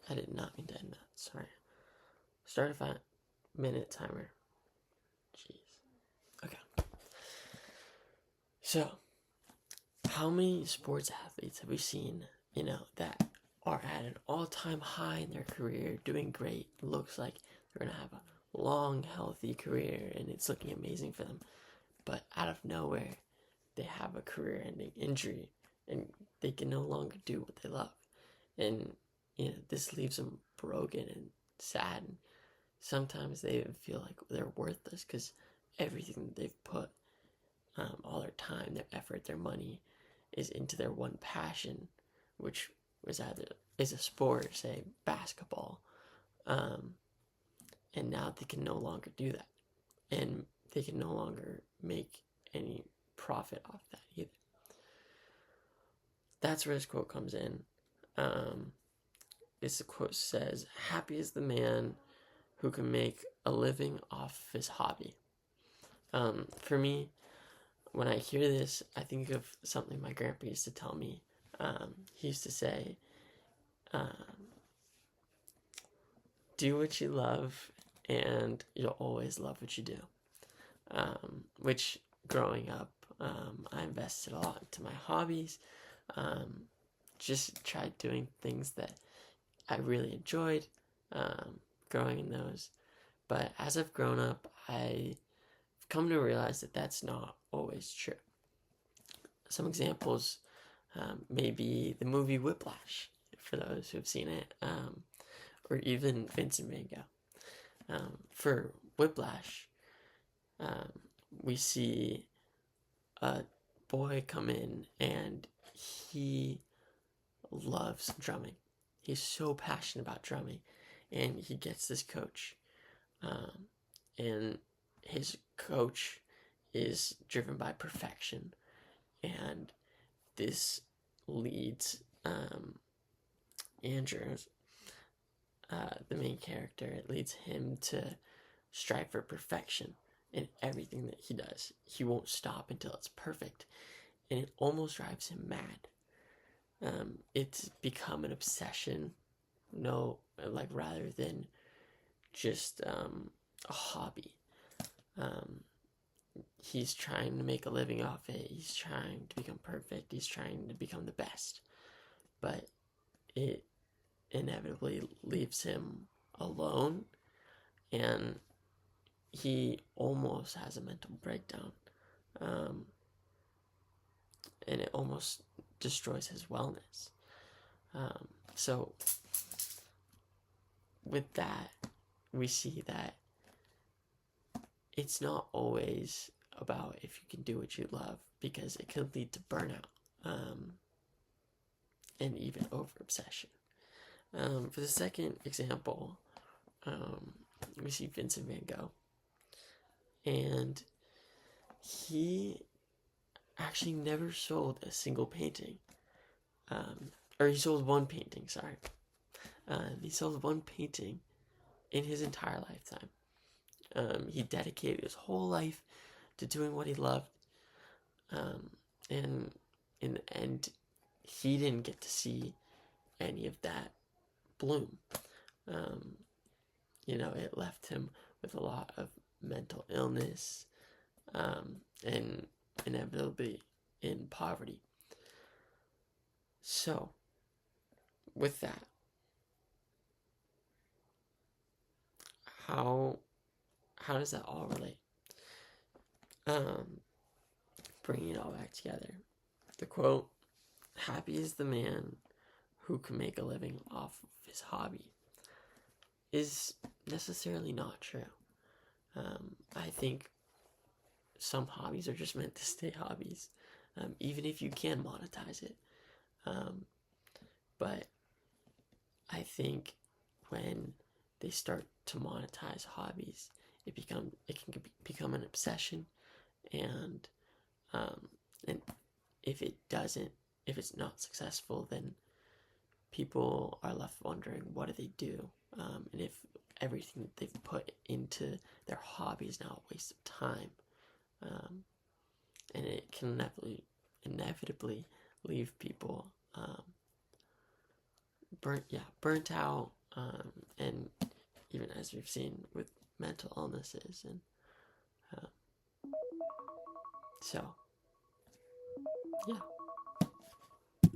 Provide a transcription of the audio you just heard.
I did not mean to end that. Sorry. Start a 5-minute timer. Jeez. Okay. So, how many sports athletes have we seen, that are at an all-time high in their career, doing great, looks like they're going to have a long, healthy career, and it's looking amazing for them. But out of nowhere, they have a career-ending injury, and they can no longer do what they love. And, this leaves them broken and sad. And sometimes they even feel like they're worthless because everything that they've put, all their time, their effort, their money, is into their one passion, which is a sport, say basketball, and now they can no longer do that, and they can no longer make any profit off that either. That's where this quote comes in. This quote says, "Happy is the man who can make a living off his hobby." For me, when I hear this, I think of something my grandpa used to tell me. He used to say, do what you love, and you'll always love what you do. Which, growing up, I invested a lot into my hobbies. Just tried doing things that I really enjoyed, growing in those. But as I've grown up, I've come to realize that that's not always true. Some examples, maybe the movie Whiplash, for those who have seen it, or even Vincent Van Gogh. For Whiplash, we see a boy come in, and he loves drumming. He's so passionate about drumming, and he gets this coach, and his coach is driven by perfection, and this leads Andrew, the main character, it leads him to strive for perfection in everything that he does. He won't stop until it's perfect, and it almost drives him mad. It's become an obsession, rather than just a hobby. He's trying to make a living off it. He's trying to become perfect. He's trying to become the best. But it inevitably leaves him alone, and he almost has a mental breakdown. And it almost destroys his wellness. So with that, we see that it's not always about if you can do what you love, because it could lead to burnout, and even over obsession. For the second example, we see Vincent Van Gogh, and he actually never sold a single painting, or he sold one painting, sorry. He sold one painting in his entire lifetime. He dedicated his whole life to doing what he loved, and in the end, he didn't get to see any of that bloom. It left him with a lot of mental illness, and inevitably in poverty. So, with that, how does that all relate? Bringing it all back together. The quote, "Happy is the man who can make a living off of his hobby," is necessarily not true. I think some hobbies are just meant to stay hobbies, even if you can monetize it. But I think when they start to monetize hobbies, it can become an obsession, and if it's not successful, then people are left wondering, what do they do? And if everything that they've put into their hobby is now a waste of time, and it can inevitably leave people burnt out, and even as we've seen with mental illnesses. And so, yeah.